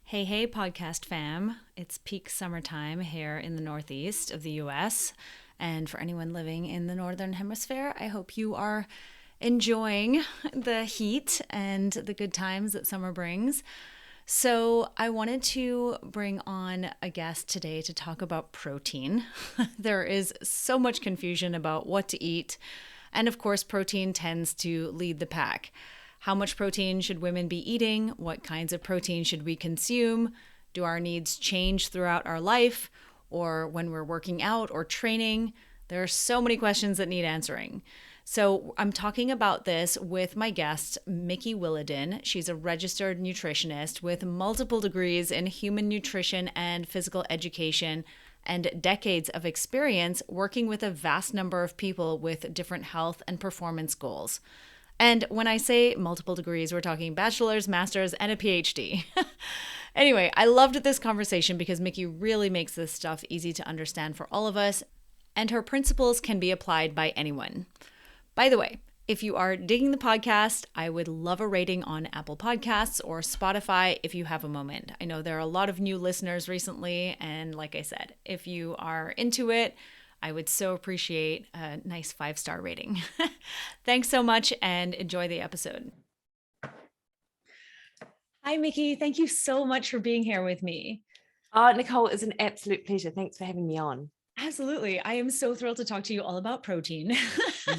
Hey, hey, podcast fam. It's peak summertime here in the Northeast of the US. And for anyone living in the Northern Hemisphere, I hope you are enjoying the heat and the good times that summer brings. So, I wanted to bring on a guest today to talk about protein. There is so much confusion about what to eat. And of course, protein tends to lead the pack. How much protein should women be eating? What kinds of protein should we consume? Do our needs change throughout our life or when we're working out or training? There are so many questions that need answering. So, I'm talking about this with my guest, Mikki Williden. She's a registered nutritionist with multiple degrees in human nutrition and physical education and decades of experience working with a vast number of people with different health and performance goals. And when I say multiple degrees, we're talking bachelor's, master's, and a PhD. Anyway, I loved this conversation because Mikki really makes this stuff easy to understand for all of us, and her principles can be applied by anyone. By the way, if you are digging the podcast, I would love a rating on Apple Podcasts or Spotify if you have a moment. I know there are a lot of new listeners recently, and like I said, if you are into it, I would so appreciate a nice 5-star rating. Thanks so much and enjoy the episode. Hi, Mikki. Thank you so much for being here with me. Nicole, it's an absolute pleasure. Thanks for having me on. Absolutely. I am so thrilled to talk to you all about protein.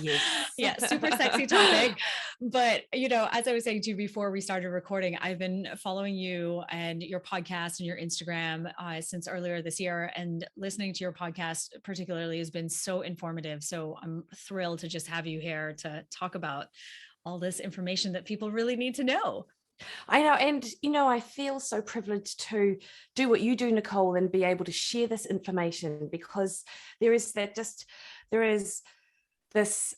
Yes. Yeah, super sexy topic. But, as I was saying to you before we started recording, I've been following you and your podcast and your Instagram since earlier this year. And listening to your podcast particularly has been so informative. So I'm thrilled to just have you here to talk about all this information that people really need to know. I know. And, I feel so privileged to do what you do, Nicole, and be able to share this information because there is this,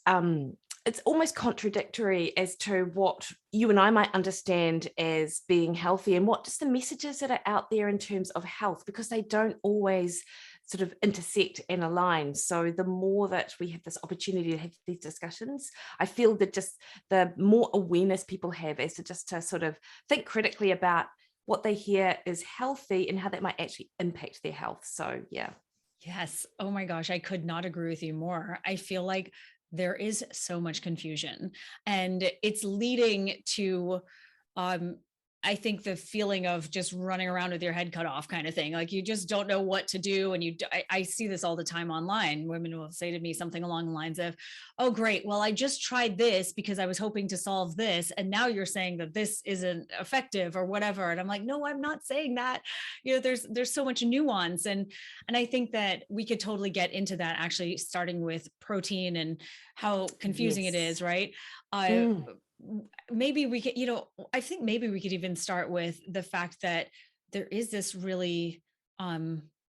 it's almost contradictory as to what you and I might understand as being healthy and what just the messages that are out there in terms of health, because they don't always sort of intersect and align. So the more that we have this opportunity to have these discussions, I feel that just the more awareness people have as to sort of think critically about what they hear is healthy and how that might actually impact their health. So yeah. Yes. Oh my gosh, I could not agree with you more. I feel like there is so much confusion and it's leading to um I think the feeling of just running around with your head cut off kind of thing. Like you just don't know what to do. And I see this all the time online. Women will say to me something along the lines of, oh, great. Well, I just tried this because I was hoping to solve this. And now you're saying that this isn't effective or whatever. And I'm like, no, I'm not saying that. There's so much nuance. And I think that we could totally get into that actually starting with protein and how confusing it is, right? Mm. Maybe we could, I think maybe we could even start with the fact that there is this really,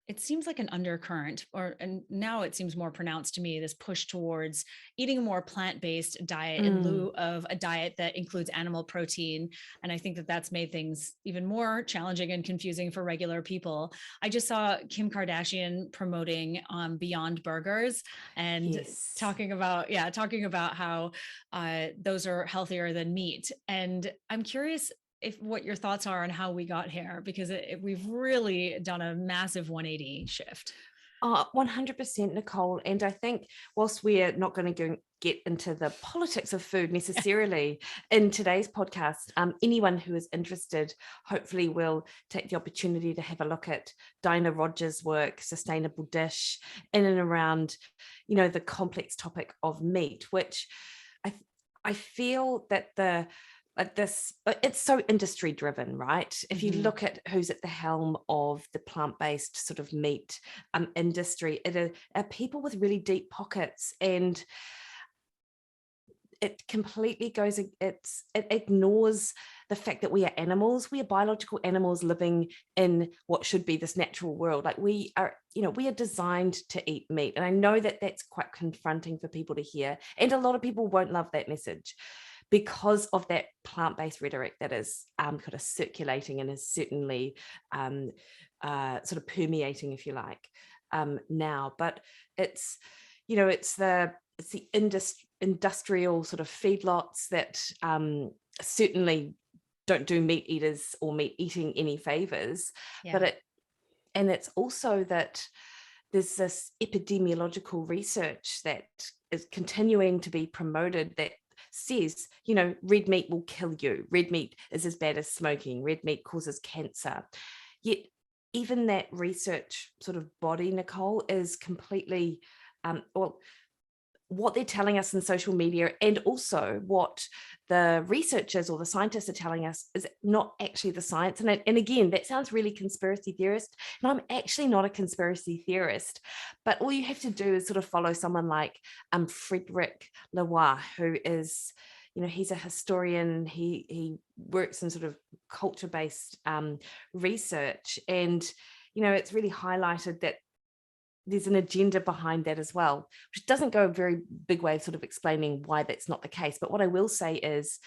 it seems like an undercurrent, and now it seems more pronounced to me, this push towards eating a more plant-based diet in lieu of a diet that includes animal protein. And I think that that's made things even more challenging and confusing for regular people. I just saw Kim Kardashian promoting Beyond Burgers and Yes. talking about how those are healthier than meat. And I'm curious if what your thoughts are on how we got here, because we've really done a massive 180 shift. 100%, Nicole. And I think whilst we're not going to get into the politics of food necessarily in today's podcast, anyone who is interested hopefully will take the opportunity to have a look at Dinah Rogers' work, Sustainable Dish, in and around, the complex topic of meat, which I feel that it's so industry driven, right? If you look at who's at the helm of the plant-based sort of meat industry, it are people with really deep pockets, and it completely it ignores the fact that we are animals. We are biological animals living in what should be this natural world. Like we are designed to eat meat. And I know that that's quite confronting for people to hear. And a lot of people won't love that message because of that plant-based rhetoric that is kind of circulating and is certainly sort of permeating, if you like, now. But it's the industrial sort of feedlots that certainly don't do meat eaters or meat eating any favors. Yeah. But it's also that there's this epidemiological research that is continuing to be promoted that says, red meat will kill you. Red meat is as bad as smoking. Red meat causes cancer. Yet even that research sort of body, Nicole, is completely, what they're telling us in social media, and also what the researchers or the scientists are telling us, is not actually the science. And again, that sounds really conspiracy theorist, and I'm actually not a conspiracy theorist, but all you have to do is sort of follow someone like Frederick Lavoie, who is, he's a historian. He works in sort of culture-based research, and it's really highlighted that there's an agenda behind that as well, which doesn't go a very big way of sort of explaining why that's not the case. But what I will say is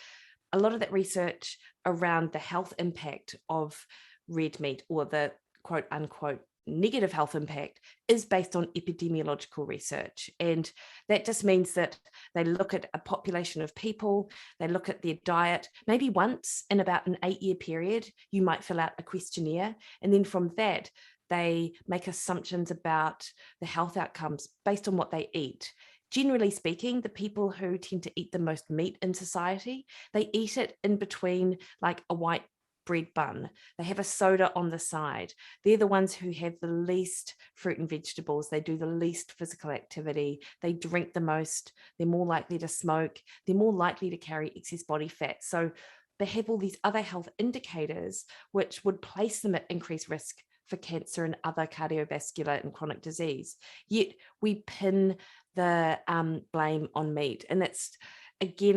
a lot of that research around the health impact of red meat, or the quote unquote negative health impact, is based on epidemiological research. And that just means that they look at a population of people, they look at their diet, maybe once in about an 8-year period, you might fill out a questionnaire. And then from that, they make assumptions about the health outcomes based on what they eat. Generally speaking, the people who tend to eat the most meat in society, they eat it in between like a white bread bun. They have a soda on the side. They're the ones who have the least fruit and vegetables. They do the least physical activity. They drink the most. They're more likely to smoke. They're more likely to carry excess body fat. So they have all these other health indicators which would place them at increased risk for cancer and other cardiovascular and chronic disease. Yet we pin the blame on meat. And that's, again,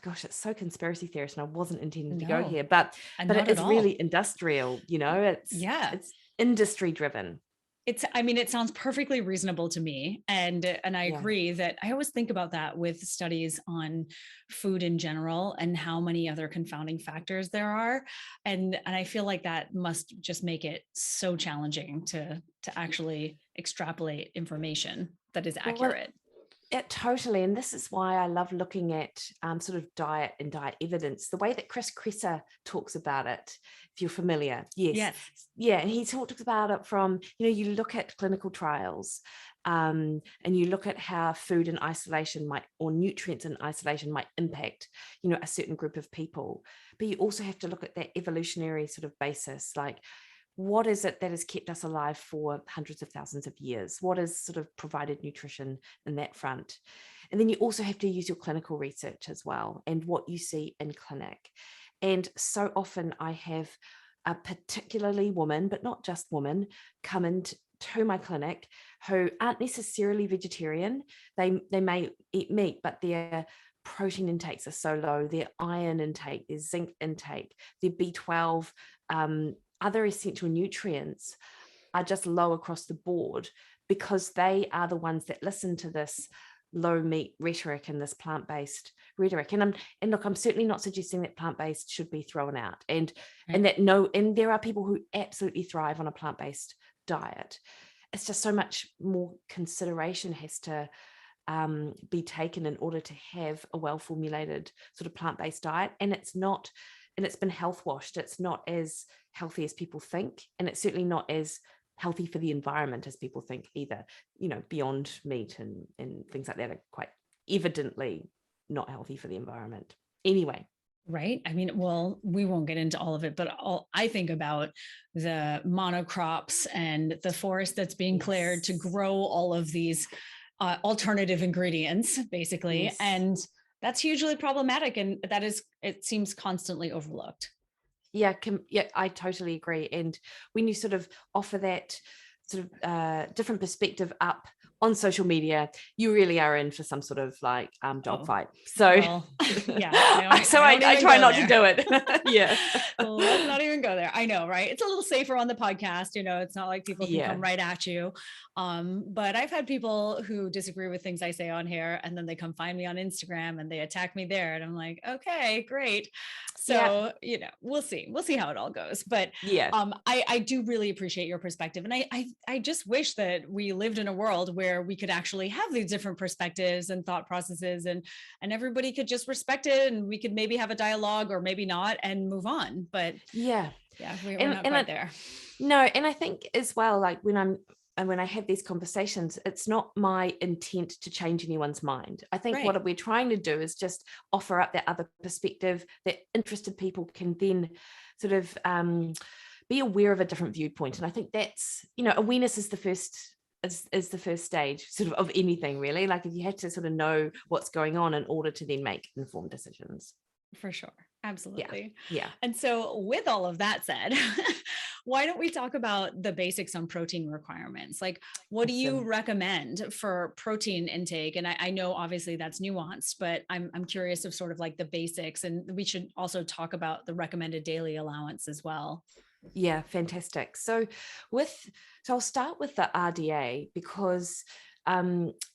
gosh, it's so conspiracy theorist, and I wasn't intending to go here, but it is really industrial, it's industry driven. It sounds perfectly reasonable to me. And I agree that I always think about that with studies on food in general and how many other confounding factors there are. And I feel like that must just make it so challenging to actually extrapolate information that is accurate. Totally. And this is why I love looking at sort of diet and diet evidence, the way that Chris Kresser talks about it, if you're familiar. Yes. Yeah. And he talks about it from, you look at clinical trials and you look at how food in isolation or nutrients in isolation might impact, a certain group of people. But you also have to look at that evolutionary sort of basis, like, what is it that has kept us alive for hundreds of thousands of years? What has sort of provided nutrition in that front? And then you also have to use your clinical research as well, and what you see in clinic. And so often I have particularly women, but not just women, come into my clinic who aren't necessarily vegetarian. They may eat meat, but their protein intakes are so low, their iron intake, their zinc intake, their B12, other essential nutrients are just low across the board, because they are the ones that listen to this low meat rhetoric and this plant-based rhetoric. And look, I'm certainly not suggesting that plant-based should be thrown out, and there are people who absolutely thrive on a plant-based diet. It's just so much more consideration has to be taken in order to have a well-formulated sort of plant-based diet. And it's been health washed. It's not as healthy as people think. And it's certainly not as healthy for the environment as people think either. Beyond meat and things like that are quite evidently not healthy for the environment. Anyway. Right. I mean, well, we won't get into all of it, but I think about the monocrops and the forest that's being cleared to grow all of these alternative ingredients, basically. Yes. And that's hugely problematic. And it seems constantly overlooked. Yeah, I totally agree. And when you sort of offer that sort of different perspective up on social media, you really are in for some sort of like dogfight. So well, yeah, I try not to do it. Yeah. Let's not even go there. I know, right? It's a little safer on the podcast. It's not like people can come Yeah. right at you. But I've had people who disagree with things I say on here, and then they come find me on Instagram and they attack me there. And I'm like, okay, great. Yeah. So, we'll see. We'll see how it all goes. But Yeah. I do really appreciate your perspective. And I just wish that we lived in a world where we could actually have these different perspectives and thought processes, and everybody could just respect it, and we could maybe have a dialogue or maybe not and move on. But Yeah. we're not quite there. No, and I think as well, like when I have these conversations, it's not my intent to change anyone's mind. I think what we're trying to do is just offer up that other perspective that interested people can then sort of be aware of a different viewpoint. And I think that's, awareness is the first stage sort of anything, really. Like if you had to sort of know what's going on in order to then make informed decisions. For sure. Absolutely. Yeah. And so with all of that said, why don't we talk about the basics on protein requirements? Like, what do you recommend for protein intake? And I know obviously that's nuanced, but I'm curious of sort of like the basics, and we should also talk about the recommended daily allowance as well. Yeah, fantastic. So I'll start with the RDA because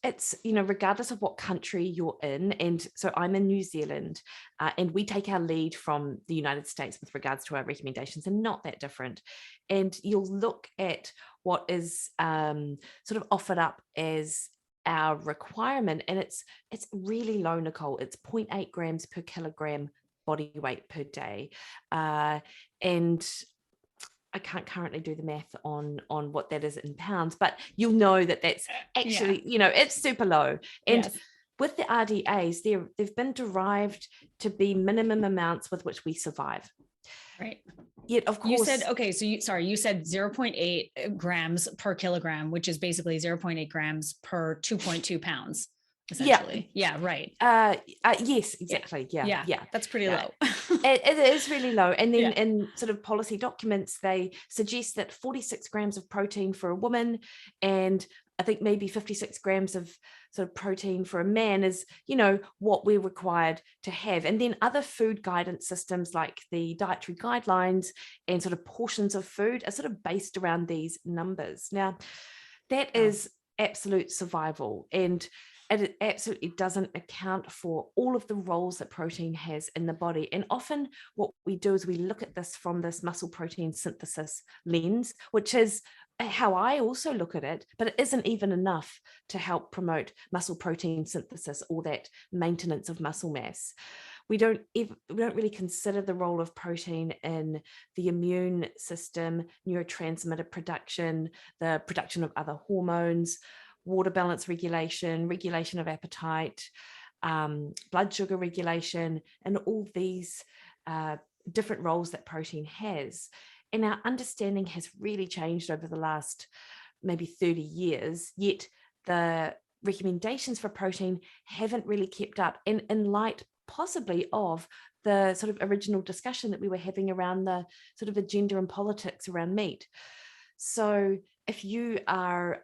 it's, regardless of what country you're in, and so I'm in New Zealand, and we take our lead from the United States with regards to our recommendations, and not that different. And you'll look at what is sort of offered up as our requirement, and it's really low, Nicole. It's 0.8 grams per kilogram body weight per day, and I can't currently do the math on what that is in pounds, but you'll know that that's actually, it's super low. And with the RDAs, they've been derived to be minimum amounts with which we survive. Right. Yet, of course. You said, okay, so you said 0.8 grams per kilogram, which is basically 0.8 grams per 2.2 pounds. Essentially. Yeah. Right. Yes, exactly. Yeah. That's pretty low. It is really low. And then in sort of policy documents, they suggest that 46 grams of protein for a woman, and I think maybe 56 grams of sort of protein for a man is, what we're required to have. And then other food guidance systems like the dietary guidelines and sort of portions of food are sort of based around these numbers. Now, that is absolute survival, and it absolutely doesn't account for all of the roles that protein has in the body. And often what we do is we look at this from this muscle protein synthesis lens, which is how I also look at it, but it isn't even enough to help promote muscle protein synthesis or that maintenance of muscle mass. We don't really consider the role of protein in the immune system, neurotransmitter production, the production of other hormones, water balance regulation of appetite, blood sugar regulation, and all these different roles that protein has. And our understanding has really changed over the last maybe 30 years, yet the recommendations for protein haven't really kept up, in light possibly of the sort of original discussion that we were having around the sort of agenda and politics around meat. So if you are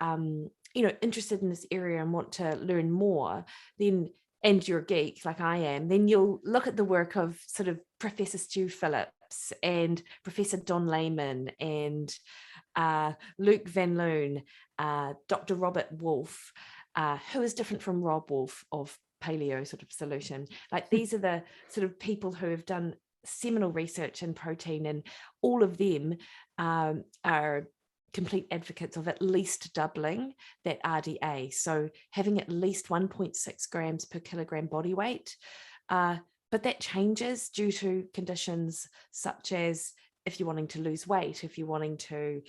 interested in this area and want to learn more, then, and you're a geek like I am, then you'll look at the work of sort of Professor Stu Phillips and Professor Don Lehman and Luke Van Loon, Dr. Robert Wolfe, who is different from Rob Wolfe of Paleo sort of Solution. Like, these are the sort of people who have done seminal research in protein, and all of them are complete advocates of at least doubling that RDA. So having at least 1.6 grams per kilogram body weight. But that changes due to conditions such as if you're wanting to lose weight, if you're wanting to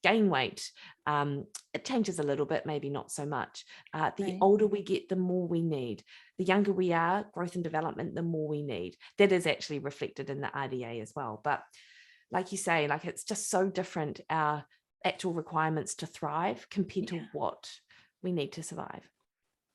gain weight, it changes a little bit, maybe not so much. The older we get, the more we need. The younger we are, growth and development, the more we need. That is actually reflected in the RDA as well. But like you say, like, it's just so different, our actual requirements to thrive compared to what we need to survive.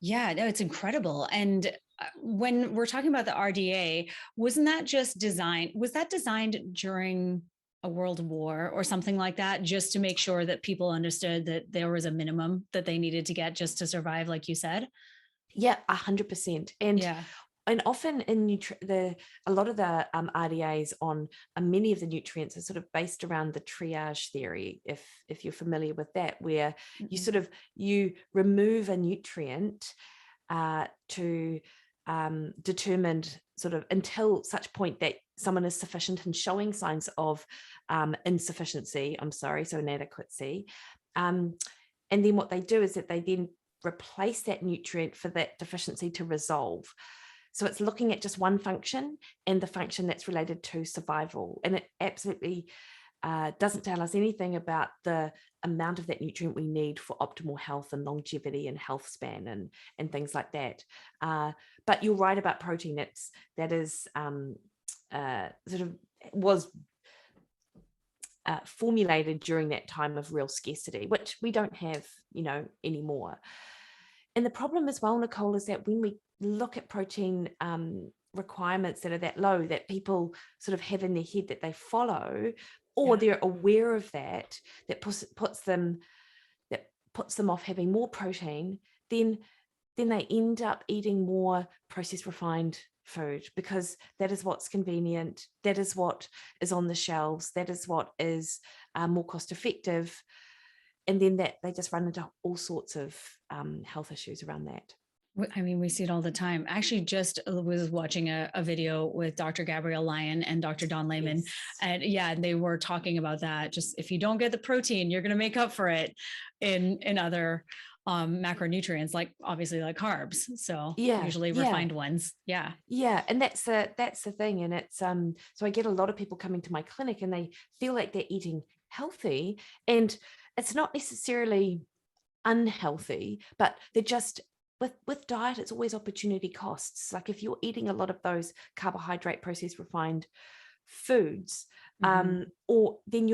Yeah, no, it's incredible. And when we're talking about the RDA, was that designed during a world war or something like that, just to make sure that people understood that there was a minimum that they needed to get just to survive, like you said? Yeah, 100%. And and often in a lot of the RDAs on many of the nutrients are sort of based around the triage theory, if you're familiar with that, where you sort of you remove a nutrient to determine sort of until such point that someone is sufficient and showing signs of insufficiency, so inadequacy. And then what they do is that they then replace that nutrient for that deficiency to resolve. So it's looking at just one function and the function that's related to survival. And it absolutely doesn't tell us anything about the amount of that nutrient we need for optimal health and longevity and health span and things like that. But you're right about protein. That is sort of was formulated during that time of real scarcity, which we don't have, anymore. And the problem as well, Nicole, is that when we look at protein requirements that are that low, that people sort of have in their head that they follow, or they're aware of that puts them off having more protein, then they end up eating more processed refined food, because that is what's convenient, that is what is on the shelves, that is what is more cost effective. And then that they just run into all sorts of health issues around that. I mean, we see it all the time. I actually just was watching a video with Dr. Gabrielle Lyon and Dr. Don Layman. Yes. And they were talking about that. Just if you don't get the protein, you're going to make up for it in other macronutrients, like obviously like carbs. So usually refined ones. Yeah. And that's the thing. And it's so I get a lot of people coming to my clinic and they feel like they're eating healthy, and it's not necessarily unhealthy, but they're just with diet, it's always opportunity costs. Like if you're eating a lot of those carbohydrate processed refined foods, or then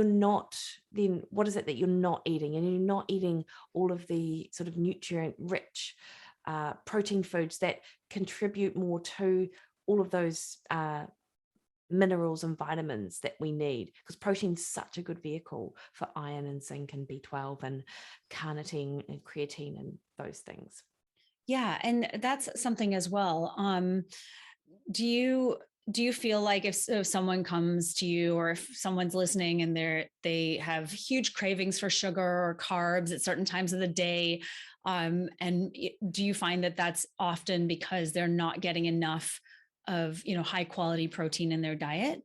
what is it that you're not eating? And you're not eating all of the sort of nutrient rich protein foods that contribute more to all of those minerals and vitamins that we need, because protein's such a good vehicle for iron and zinc and B12 and carnitine and creatine and those things. Yeah, and that's something as well. Do you feel like if someone comes to you, or if someone's listening and they have huge cravings for sugar or carbs at certain times of the day, and do you find that that's often because they're not getting enough of high quality protein in their diet?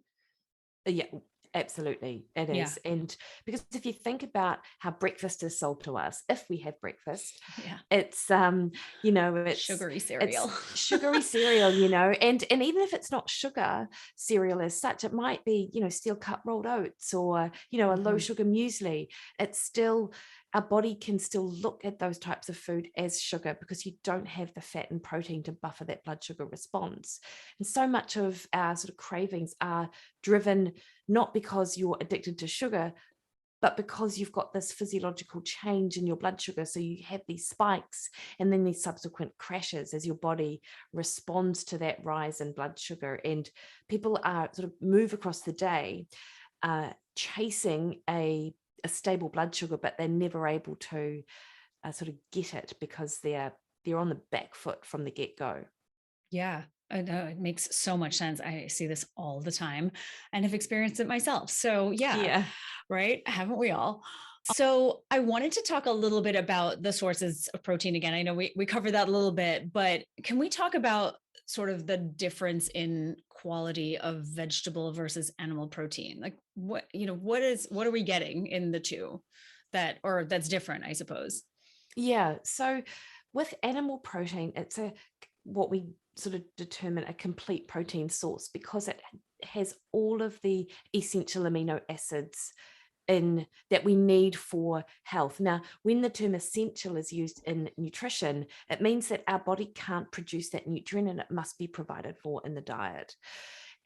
Yeah, absolutely, it is. And because if you think about how breakfast is sold to us, if we have breakfast, it's it's sugary cereal. It's sugary cereal, and even if it's not sugar cereal as such, it might be steel cut rolled oats, or a low sugar muesli. It's still, our body can still look at those types of food as sugar, because you don't have the fat and protein to buffer that blood sugar response. And so much of our sort of cravings are driven not because you're addicted to sugar, but because you've got this physiological change in your blood sugar. So you have these spikes and then these subsequent crashes as your body responds to that rise in blood sugar. And people are sort of move across the day chasing a stable blood sugar, but they're never able to sort of get it, because they're on the back foot from the get-go. Yeah, I know, it makes so much sense. I see this all the time and have experienced it myself. So right? Haven't we all? So I wanted to talk a little bit about the sources of protein again. I know we covered that a little bit, but can we talk about sort of the difference in quality of vegetable versus animal protein? Like what are we getting in the two that's different, I suppose? Yeah. So with animal protein, it's what we sort of determine a complete protein source, because it has all of the essential amino acids in that we need for health. Now, when the term essential is used in nutrition, it means that our body can't produce that nutrient and it must be provided for in the diet.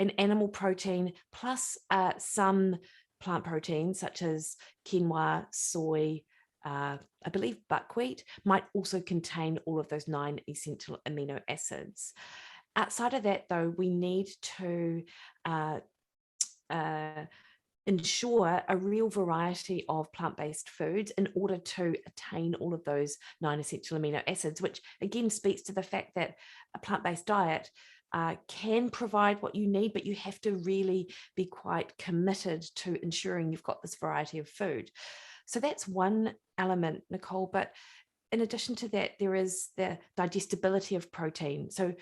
And animal protein plus some plant proteins such as quinoa, soy, I believe buckwheat might also contain all of those 9 essential amino acids. Outside of that, though, we need to ensure a real variety of plant-based foods in order to attain all of those 9 essential amino acids, which again speaks to the fact that a plant-based diet can provide what you need, but you have to really be quite committed to ensuring you've got this variety of food. So that's one element, Nicole. But in addition to that, there is the digestibility of protein. So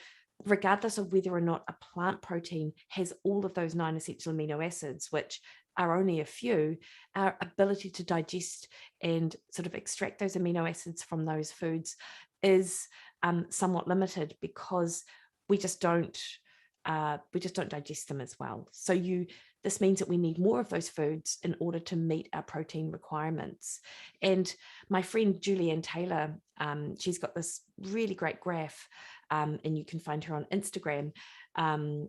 regardless of whether or not a plant protein has all of those 9 essential amino acids, which are only a few, our ability to digest and sort of extract those amino acids from those foods is somewhat limited, because we just don't digest them as well. So this means that we need more of those foods in order to meet our protein requirements. And my friend Julianne Taylor, she's got this really great graph, and you can find her on Instagram.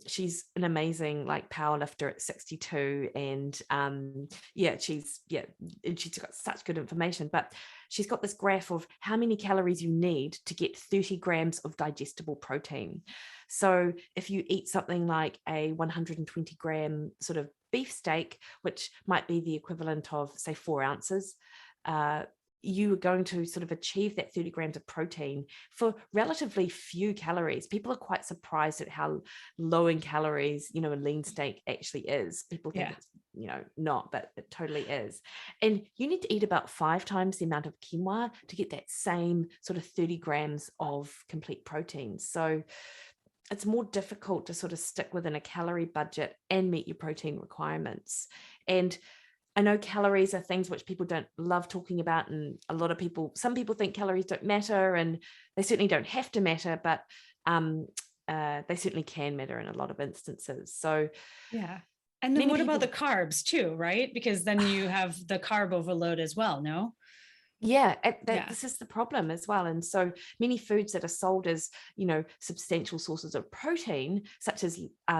She's an amazing power lifter at 62, and she's got such good information. But she's got this graph of how many calories you need to get 30 grams of digestible protein. So if you eat something like a 120 gram sort of beef steak, which might be the equivalent of, say, 4 ounces, you are going to sort of achieve that 30 grams of protein for relatively few calories. People are quite surprised at how low in calories, a lean steak actually is. People think it's, not, but it totally is. And you need to eat about 5 times the amount of quinoa to get that same sort of 30 grams of complete protein. So it's more difficult to sort of stick within a calorie budget and meet your protein requirements. And I know calories are things which people don't love talking about, and some people think calories don't matter, and they certainly don't have to matter, but they certainly can matter in a lot of instances. So yeah. And then what about the carbs too, right? Because then you have the carb overload as well, no? Yeah, this is the problem as well. And so many foods that are sold as, substantial sources of protein, such as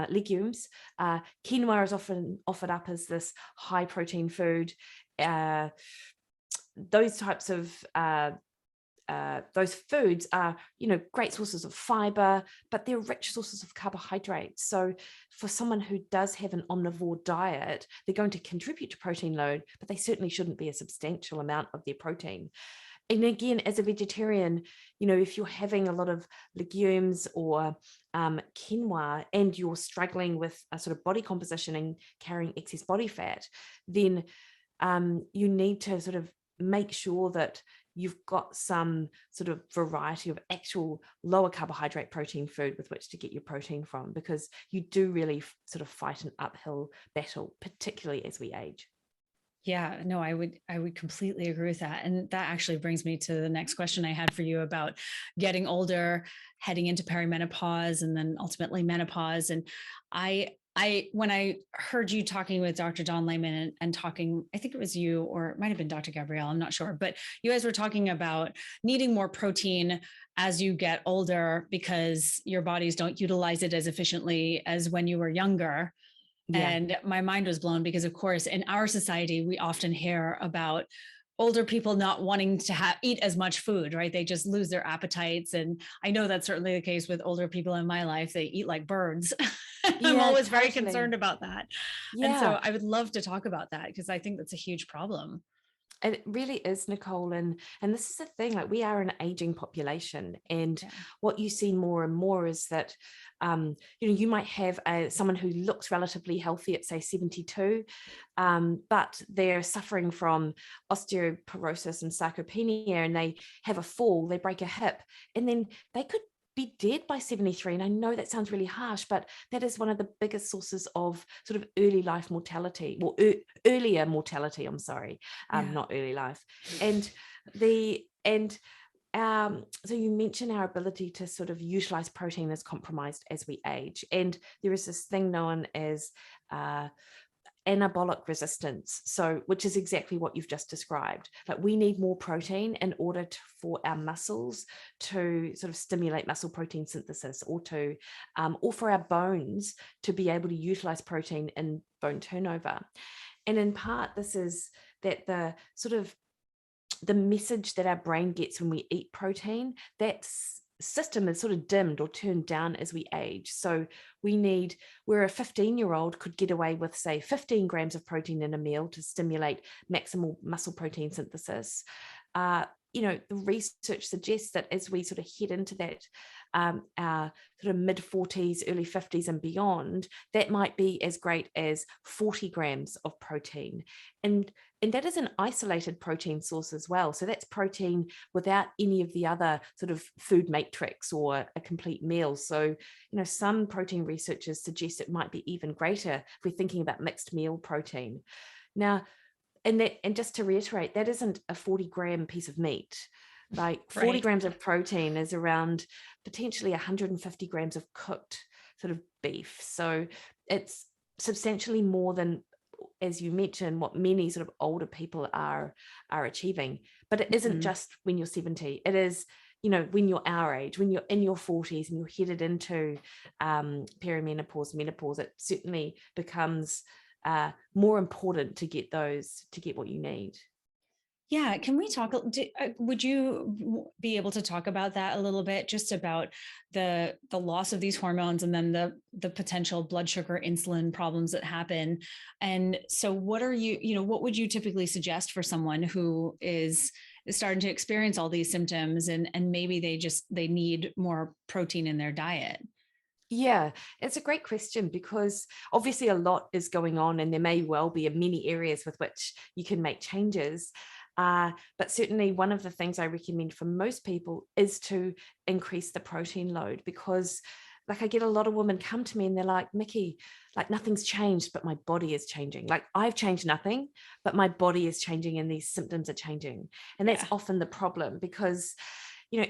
legumes, quinoa is often offered up as this high protein food. Those types of those foods are, great sources of fiber, but they're rich sources of carbohydrates. So for someone who does have an omnivore diet, they're going to contribute to protein load, but they certainly shouldn't be a substantial amount of their protein. And again, as a vegetarian, if you're having a lot of legumes or quinoa, and you're struggling with a sort of body composition and carrying excess body fat, then you need to sort of make sure that you've got some sort of variety of actual lower carbohydrate protein food with which to get your protein from, because you do really sort of fight an uphill battle, particularly as we age. Yeah, no, I would completely agree with that. And that actually brings me to the next question I had for you about getting older, heading into perimenopause, and then ultimately menopause. And when I heard you talking with Dr. Don Layman and talking, I think it was you, or it might've been Dr. Gabrielle, I'm not sure, but you guys were talking about needing more protein as you get older because your bodies don't utilize it as efficiently as when you were younger. Yeah. And my mind was blown because, of course, in our society, we often hear about older people not wanting to eat as much food, right? They just lose their appetites. And I know that's certainly the case with older people in my life. They eat like birds. I'm always very concerned about that. Yeah. And so I would love to talk about that, because I think that's a huge problem. It really is, Nicole. And this is the thing, we are an aging population. And what you see more and more is that, you might have someone who looks relatively healthy at, say, 72, but they're suffering from osteoporosis and sarcopenia, and they have a fall, they break a hip, and then they could be dead by 73. And I know that sounds really harsh, but that is one of the biggest sources of sort of early life mortality, or earlier mortality, I'm sorry, not early life. And so you mentioned our ability to sort of utilize protein is compromised as we age. And there is this thing known as anabolic resistance, which is exactly what you've just described. We need more protein in order for our muscles to sort of stimulate muscle protein synthesis, or for our bones to be able to utilize protein in bone turnover. And in part, this is that the sort of the message that our brain gets when we eat protein, that's system is sort of dimmed or turned down as we age. So where a 15-year-old could get away with, say, 15 grams of protein in a meal to stimulate maximal muscle protein synthesis, the research suggests that as we sort of head into that our sort of mid 40s, early 50s and beyond, that might be as great as 40 grams of protein. And that is an isolated protein source as well. So that's protein without any of the other sort of food matrix or a complete meal. So, some protein researchers suggest it might be even greater if we're thinking about mixed meal protein. Now, and just to reiterate, that isn't a 40-gram piece of meat. Like 40 Right. grams of protein is around potentially 150 grams of cooked sort of beef. So it's substantially more than, as you mentioned, what many sort of older people are achieving. But it isn't just when you're 70. It is, when you're our age, when you're in your 40s and you're headed into perimenopause, menopause, it certainly becomes more important to get what you need. Yeah, can we talk? Would you be able to talk about that a little bit, just about the loss of these hormones and then the potential blood sugar, insulin problems that happen? And so, what would you typically suggest for someone who is starting to experience all these symptoms, and maybe they need more protein in their diet? Yeah, it's a great question, because obviously a lot is going on and there may well be many areas with which you can make changes. But certainly one of the things I recommend for most people is to increase the protein load, because like I get a lot of women come to me and they're like, Mikki, like nothing's changed, but my body is changing. Like I've changed nothing, but my body is changing and these symptoms are changing. And that's often the problem, because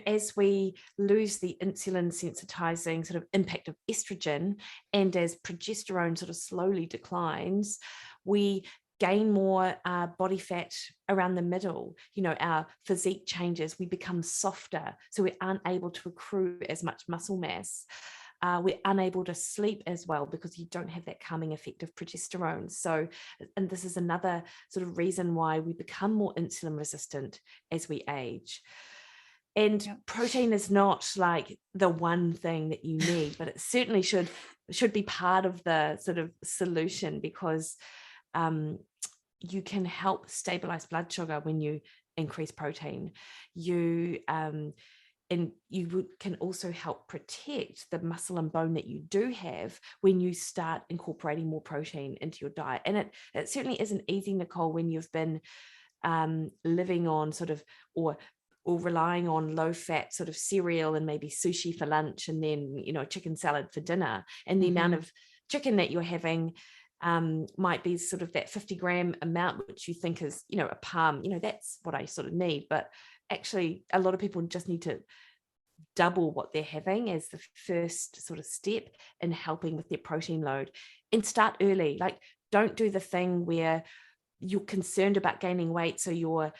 as we lose the insulin sensitizing sort of impact of estrogen, and as progesterone sort of slowly declines, we gain more body fat around the middle. Our physique changes, we become softer, so we aren't able to accrue as much muscle mass. We're unable to sleep as well because you don't have that calming effect of progesterone. So, and this is another sort of reason why we become more insulin resistant as we age. And protein is not like the one thing that you need, but it certainly should be part of the sort of solution, because you can help stabilize blood sugar when you increase protein. And you can also help protect the muscle and bone that you do have when you start incorporating more protein into your diet. And it certainly isn't easy, Nicole, when you've been living on sort of, or relying on low fat sort of cereal and maybe sushi for lunch, and then chicken salad for dinner, and the amount of chicken that you're having might be sort of that 50-gram amount, which you think is a palm. That's what I sort of need, but actually a lot of people just need to double what they're having as the first sort of step in helping with their protein load, and start early. Like, don't do the thing where you're concerned about gaining weight, so you're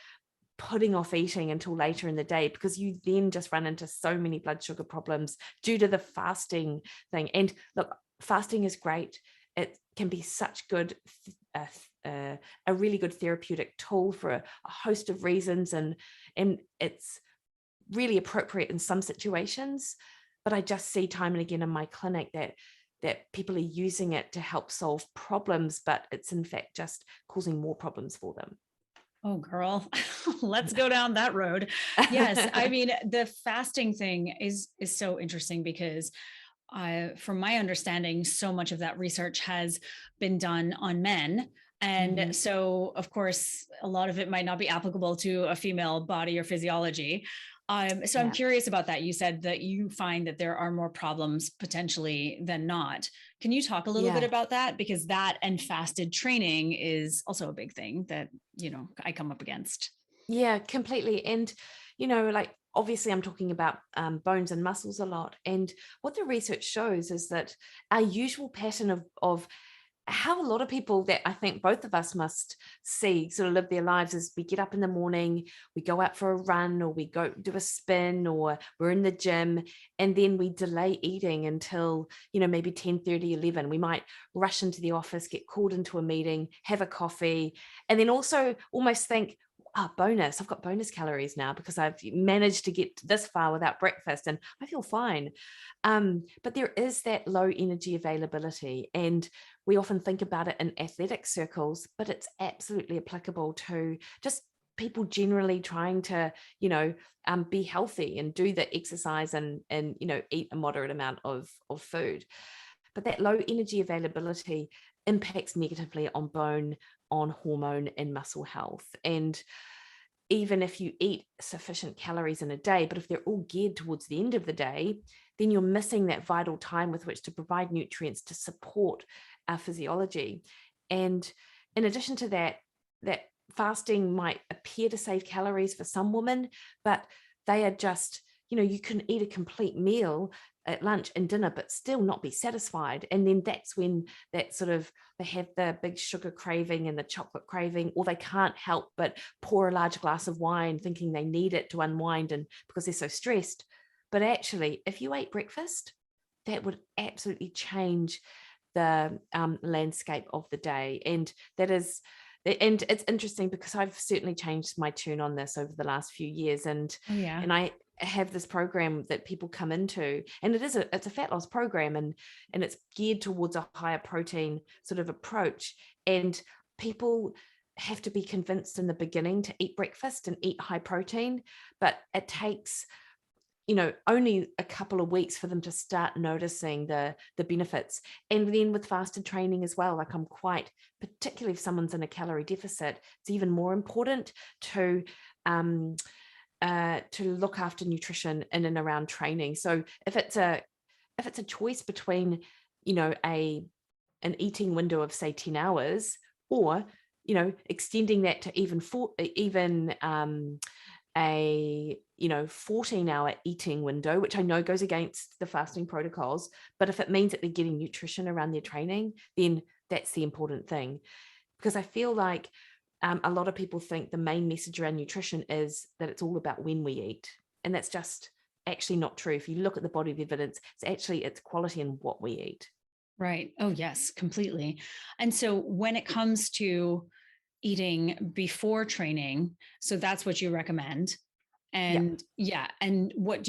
putting off eating until later in the day, because you then just run into so many blood sugar problems due to the fasting thing. And look, fasting is great. It can be such good, a really good therapeutic tool for a host of reasons, and it's really appropriate in some situations. But I just see time and again in my clinic that people are using it to help solve problems, but it's in fact just causing more problems for them. Oh, girl, let's go down that road. Yes. I mean, the fasting thing is so interesting, because from my understanding, so much of that research has been done on men. And so, of course, a lot of it might not be applicable to a female body or physiology. So I'm curious about that. You said that you find that there are more problems potentially than not. Can you talk a little bit about that? Because that and fasted training is also a big thing that, I come up against. Yeah, completely. And, like, obviously I'm talking about bones and muscles a lot. And what the research shows is that our usual pattern of how a lot of people that I think both of us must see sort of live their lives is we get up in the morning, we go out for a run, or we go do a spin, or we're in the gym, and then we delay eating until, maybe 10:30, 11. We might rush into the office, get called into a meeting, have a coffee, and then also almost think, bonus, I've got bonus calories now because I've managed to get this far without breakfast and I feel fine. But there is that low energy availability, and we often think about it in athletic circles, but it's absolutely applicable to just people generally trying to, be healthy and do the exercise and eat a moderate amount of food. But that low energy availability impacts negatively on bone, on hormone and muscle health. And even if you eat sufficient calories in a day, but if they're all geared towards the end of the day, then you're missing that vital time with which to provide nutrients to support our physiology. And in addition to that, that fasting might appear to save calories for some women, but they are just, you can eat a complete meal at lunch and dinner, but still not be satisfied. And then that's when that sort of, they have the big sugar craving and the chocolate craving, or they can't help but pour a large glass of wine thinking they need it to unwind, and because they're so stressed. But actually, if you ate breakfast, that would absolutely change the landscape of the day. And it's interesting because I've certainly changed my tune on this over the last few years. And I have this program that people come into, and it's a fat loss program, and it's geared towards a higher protein sort of approach. And people have to be convinced in the beginning to eat breakfast and eat high protein, but it takes only a couple of weeks for them to start noticing the benefits. And then with fasted training as well, like particularly if someone's in a calorie deficit, it's even more important to look after nutrition in and around training. So if it's a choice between, an eating window of say 10 hours, or, extending that to even a 14-hour eating window, which I know goes against the fasting protocols, but if it means that they're getting nutrition around their training, then that's the important thing. Because I feel like a lot of people think the main message around nutrition is that it's all about when we eat, and that's just actually not true. If you look at the body of evidence, it's quality in what we eat. Right. Oh yes, completely. And so when it comes to eating before training, so that's what you recommend. And and what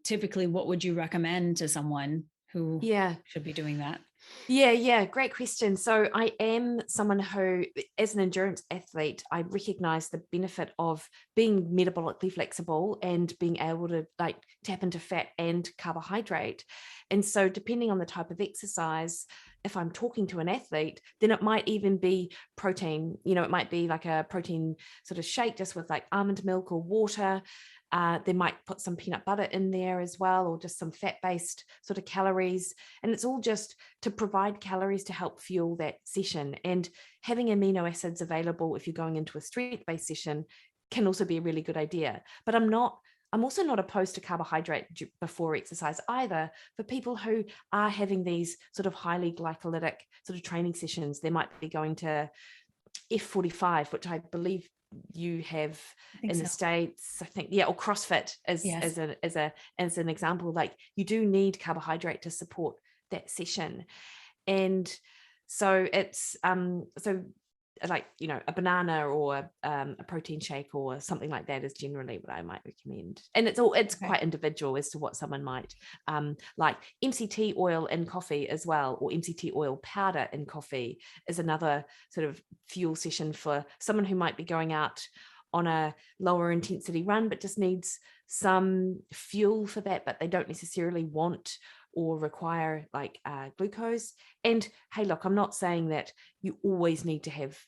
typically, what would you recommend to someone who should be doing that? Yeah, great question. So I am someone who, as an endurance athlete, I recognize the benefit of being metabolically flexible and being able to tap into fat and carbohydrate. And so depending on the type of exercise, if I'm talking to an athlete, then it might even be protein. It might be like a protein sort of shake just with like almond milk or water. They might put some peanut butter in there as well, or just some fat-based sort of calories. And it's all just to provide calories to help fuel that session. And having amino acids available if you're going into a strength-based session can also be a really good idea. But I'm also not opposed to carbohydrate before exercise either. For people who are having these sort of highly glycolytic sort of training sessions, they might be going to F45, which I believe you have in the States, I think, or CrossFit as an example. Like, you do need carbohydrate to support that session. And so it's a banana or a protein shake or something like that is generally what I might recommend. And it's quite individual as to what someone might like. MCT oil in coffee as well, or MCT oil powder in coffee, is another sort of fuel session for someone who might be going out on a lower intensity run but just needs some fuel for that, but they don't necessarily want or require glucose. And hey, look, I'm not saying that you always need to have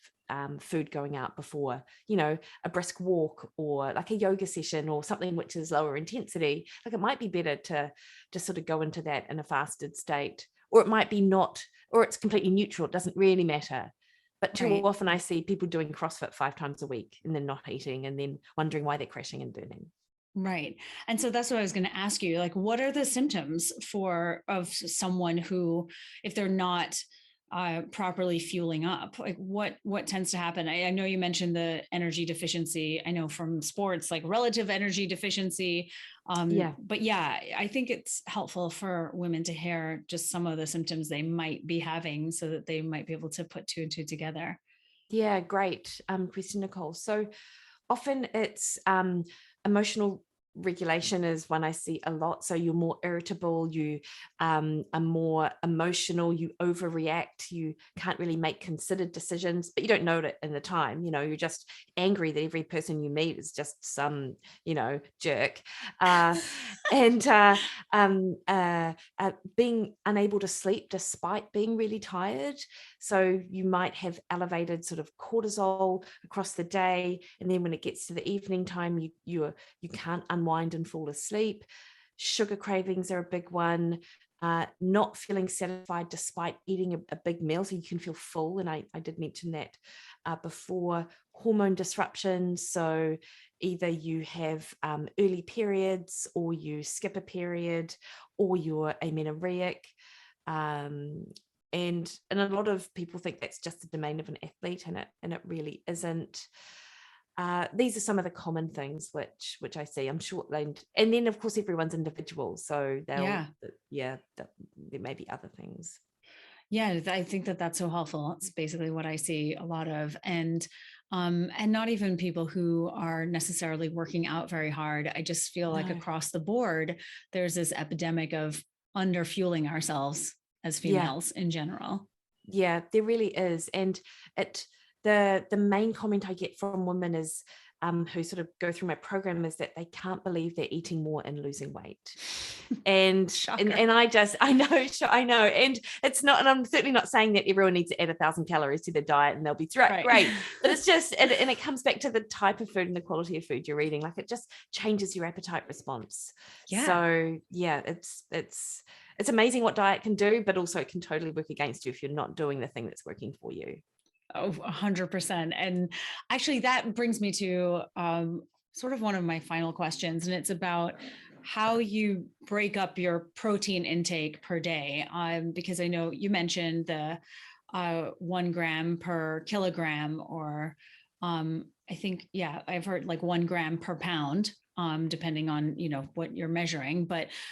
food going out before, a brisk walk or like a yoga session or something which is lower intensity. Like, it might be better to just sort of go into that in a fasted state, or it might be not, or it's completely neutral. It doesn't really matter. But too often I see people doing CrossFit 5 times a week and then not eating and then wondering why they're crashing and burning. Right. And so that's what I was going to ask you, like, what are the symptoms of someone who, if they're not properly fueling up, like what tends to happen? I know you mentioned the energy deficiency. I know from sports, like relative energy deficiency. But I think it's helpful for women to hear just some of the symptoms they might be having so that they might be able to put 2 and 2 together. Yeah, great question, Nicole. So often it's emotional regulation is one I see a lot. So you're more irritable, you are more emotional, you overreact, you can't really make considered decisions, but you don't know it in the time. You're just angry that every person you meet is just some, jerk. And being unable to sleep despite being really tired. So you might have elevated sort of cortisol across the day, and then when it gets to the evening time, you can't unwind and fall asleep. Sugar cravings are a big one. Not feeling satisfied despite eating a big meal, so you can feel full, and I did mention that before. Hormone disruptions, so either you have early periods, or you skip a period, or you're amenorrheic. And a lot of people think that's just the domain of an athlete, and it really isn't. These are some of the common things which I see. I'm sure, and then of course everyone's individual, so there may be other things. Yeah, I think that that's so helpful. It's basically what I see a lot of, and not even people who are necessarily working out very hard. I just feel like No. across the board, there's this epidemic of under fueling ourselves as Yeah. females in general. Yeah, there really is. And the main comment I get from women is who sort of go through my program is that they can't believe they're eating more and losing weight. And I know, and it's not, and I'm certainly not saying that everyone needs to add 1,000 calories to their diet and they'll be great, but it's just, and it comes back to the type of food and the quality of food you're eating. Like, it just changes your appetite response. Yeah. So yeah, it's amazing what diet can do, but also it can totally work against you if you're not doing the thing that's working for you. Oh, 100%. And actually that brings me to sort of one of my final questions, and it's about how you break up your protein intake per day. Because I know you mentioned the 1 gram per kilogram, or I think, I've heard like 1 gram per pound, depending on, what you're measuring,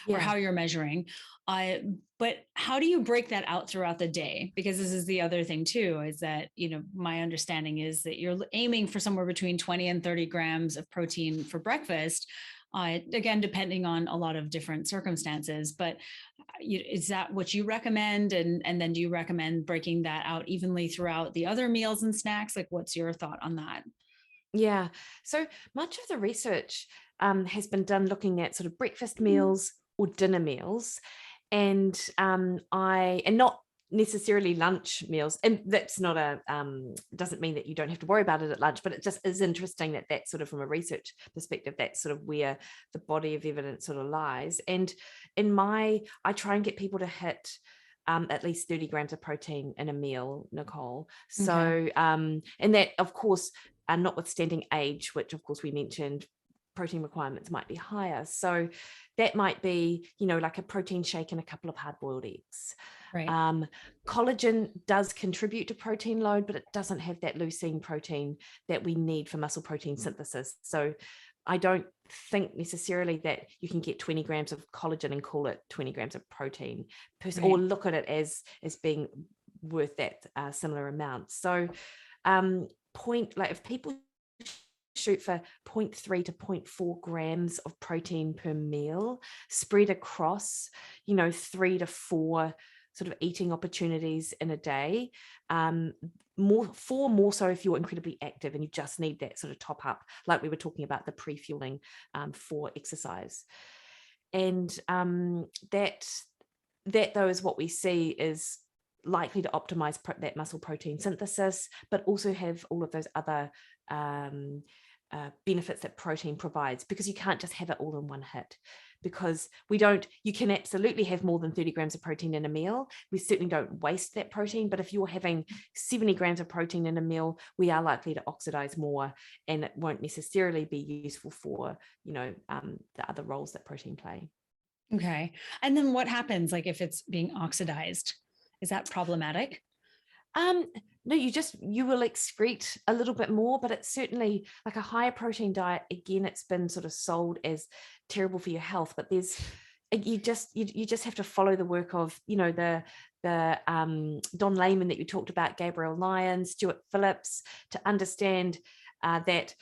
or how you're measuring. But how do you break that out throughout the day? Because this is the other thing too, is that, my understanding is that you're aiming for somewhere between 20 and 30 grams of protein for breakfast. Again, depending on a lot of different circumstances, but is that what you recommend? And then do you recommend breaking that out evenly throughout the other meals and snacks? Like, what's your thought on that? Yeah. So much of the research has been done looking at sort of breakfast meals or dinner meals, and not necessarily lunch meals. And that's not doesn't mean that you don't have to worry about it at lunch, but it just is interesting that that's sort of, from a research perspective, that's sort of where the body of evidence sort of lies. And I try and get people to hit at least 30 grams of protein in a meal, Nicole. So, Okay. And that, of course, notwithstanding age, which of course we mentioned, protein requirements might be higher. So that might be, like a protein shake and a couple of hard-boiled eggs. Right. Collagen does contribute to protein load, but it doesn't have that leucine protein that we need for muscle protein synthesis. So I don't think necessarily that you can get 20 grams of collagen and call it 20 grams of protein, or look at it as being worth that similar amount. So if people shoot for 0.3 to 0.4 grams of protein per meal, spread across, 3 to 4 sort of eating opportunities in a day, more so if you're incredibly active and you just need that sort of top up, like we were talking about, the pre-fueling for exercise. And that though is what we see is likely to optimize that muscle protein synthesis, but also have all of those other benefits that protein provides, because you can't just have it all in one hit. Because you can absolutely have more than 30 grams of protein in a meal. We certainly don't waste that protein, but if you're having 70 grams of protein in a meal, we are likely to oxidize more, and it won't necessarily be useful for, the other roles that protein play. Okay. And then what happens, like, if it's being oxidized? Is that problematic? No, you will excrete a little bit more, but it's certainly like a higher protein diet. Again, it's been sort of sold as terrible for your health, but you just have to follow the work of, the Don Layman that you talked about, Gabriel Lyons, Stuart Phillips, to understand that,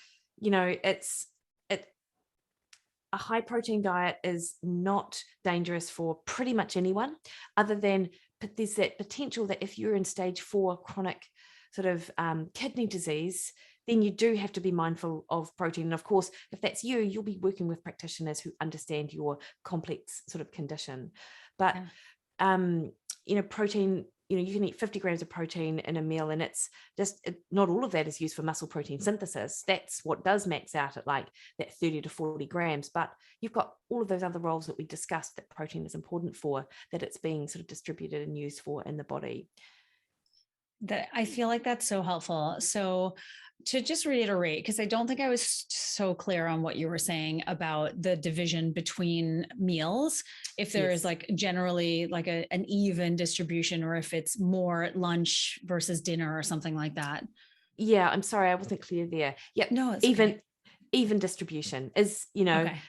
a high protein diet is not dangerous for pretty much anyone, other than there's that potential that if you're in stage 4 chronic sort of kidney disease, then you do have to be mindful of protein. And of course, if that's you, you'll be working with practitioners who understand your complex sort of condition. But protein, you can eat 50 grams of protein in a meal, and it's just not all of that is used for muscle protein synthesis. That's what does max out at like that 30 to 40 grams. But you've got all of those other roles that we discussed that protein is important for, that it's being sort of distributed and used for in the body. That I feel like that's so helpful. So to just reiterate, because I don't think I was so clear on what you were saying about the division between meals, if there is like generally like an even distribution, or if it's more lunch versus dinner or something like that. Yeah, I'm sorry, I wasn't clear there. Yeah, no, it's even distribution is,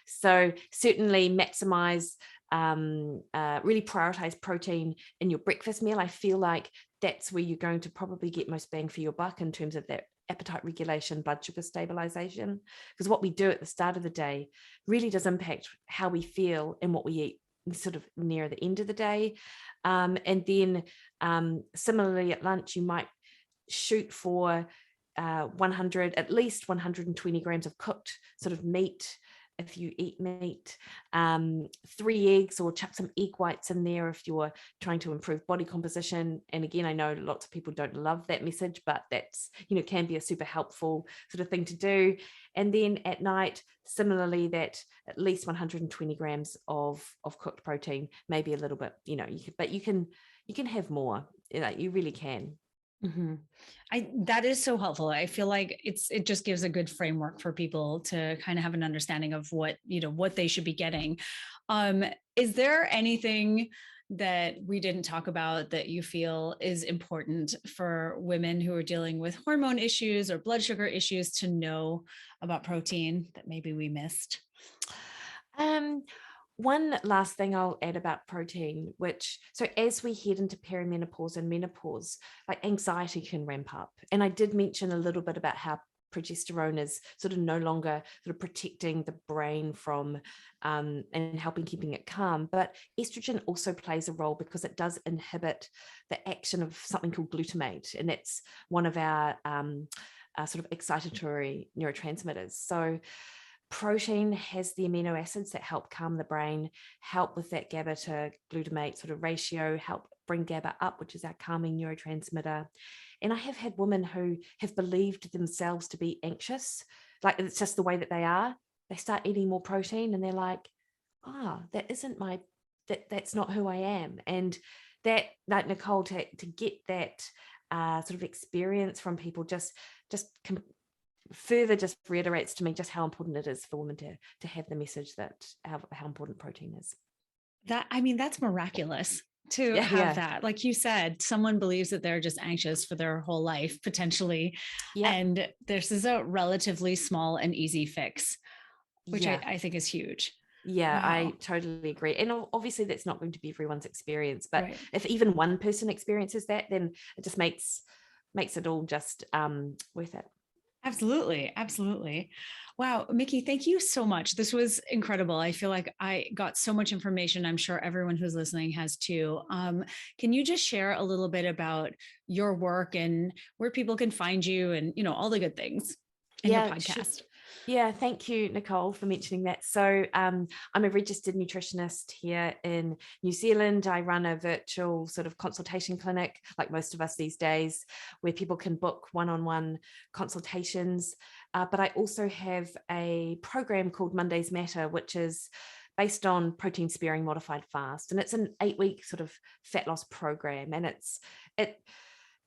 so certainly maximize, really prioritize protein in your breakfast meal. I feel like that's where you're going to probably get most bang for your buck in terms of that appetite regulation, blood sugar stabilization, because what we do at the start of the day really does impact how we feel and what we eat sort of near the end of the day. And then similarly at lunch, you might shoot for at least 120 grams of cooked sort of meat if you eat meat, 3 eggs, or chuck some egg whites in there if you're trying to improve body composition. And again, I know lots of people don't love that message, but that's, can be a super helpful sort of thing to do. And then at night, similarly, that at least 120 grams of cooked protein, maybe a little bit, but you can have more, you really can. Mm-hmm. That is so helpful. I feel like it just gives a good framework for people to kind of have an understanding of what they should be getting. Is there anything that we didn't talk about that you feel is important for women who are dealing with hormone issues or blood sugar issues to know about protein that maybe we missed? One last thing I'll add about protein, so as we head into perimenopause and menopause, like anxiety can ramp up. And I did mention a little bit about how progesterone is sort of no longer sort of protecting the brain from and helping keeping it calm. But estrogen also plays a role because it does inhibit the action of something called glutamate. And that's one of our sort of excitatory neurotransmitters. So protein has the amino acids that help calm the brain, help with that GABA to glutamate sort of ratio, help bring GABA up, which is our calming neurotransmitter. And I have had women who have believed themselves to be anxious, like it's just the way that they are. They start eating more protein and they're like, that isn't that's not who I am. And that, like Nicole, to get that sort of experience from people just further just reiterates to me just how important it is for women to have the message that how important protein is. That's miraculous to have that. Like you said, someone believes that they're just anxious for their whole life potentially. And this is a relatively small and easy fix, which I think is huge. Yeah, wow. I totally agree. And obviously that's not going to be everyone's experience, but if even one person experiences that, then it just makes it all just worth it. Absolutely. Absolutely. Wow. Mikki, thank you so much. This was incredible. I feel like I got so much information. I'm sure everyone who's listening has too. Can you just share a little bit about your work and where people can find you and, all the good things in your podcast? Sure. Yeah, thank you, Nicole, for mentioning that. So I'm a registered nutritionist here in New Zealand. I run a virtual sort of consultation clinic, like most of us these days, where people can book one-on-one consultations. But I also have a program called Mondays Matter, which is based on protein sparing modified fast. And it's an 8-week sort of fat loss program. And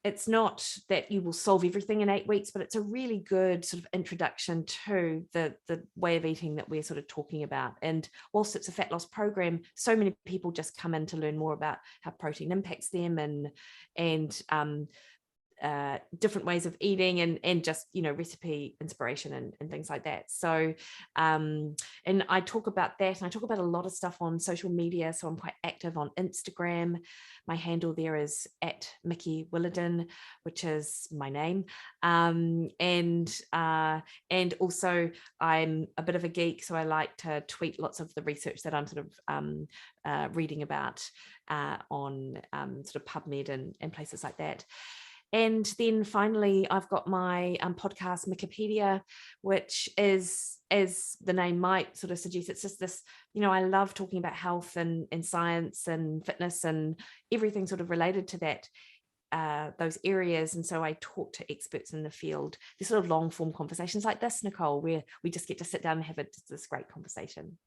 it's not that you will solve everything in 8 weeks, but it's a really good sort of introduction to the way of eating that we're sort of talking about. And whilst it's a fat loss program, so many people just come in to learn more about how protein impacts them and different ways of eating and just, recipe inspiration and things like that. So, and I talk about that, and I talk about a lot of stuff on social media. So I'm quite active on Instagram. My handle there is at Mikki Williden, which is my name. And also I'm a bit of a geek, so I like to tweet lots of the research that I'm sort of reading about on sort of PubMed and places like that. And then finally, I've got my podcast, Wikipedia, which is, as the name might sort of suggest, it's just this, I love talking about health and science and fitness and everything sort of related to that, those areas. And so I talk to experts in the field. These sort of long form conversations like this, Nicole, where we just get to sit down and have this great conversation.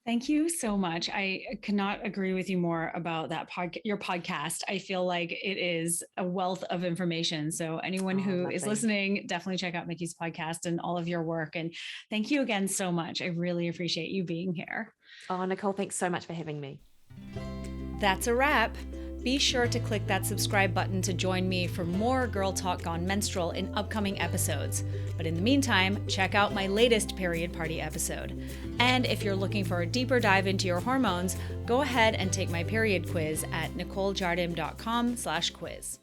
Thank you so much. I cannot agree with you more about that your podcast. I feel like it is a wealth of information. So anyone who is listening, definitely check out Mikki's podcast and all of your work. And thank you again so much. I really appreciate you being here. Oh, Nicole, thanks so much for having me. That's a wrap. Be sure to click that subscribe button to join me for more Girl Talk Gone Menstrual in upcoming episodes. But in the meantime, check out my latest Period Party episode. And if you're looking for a deeper dive into your hormones, go ahead and take my period quiz at nicolejardim.com/quiz.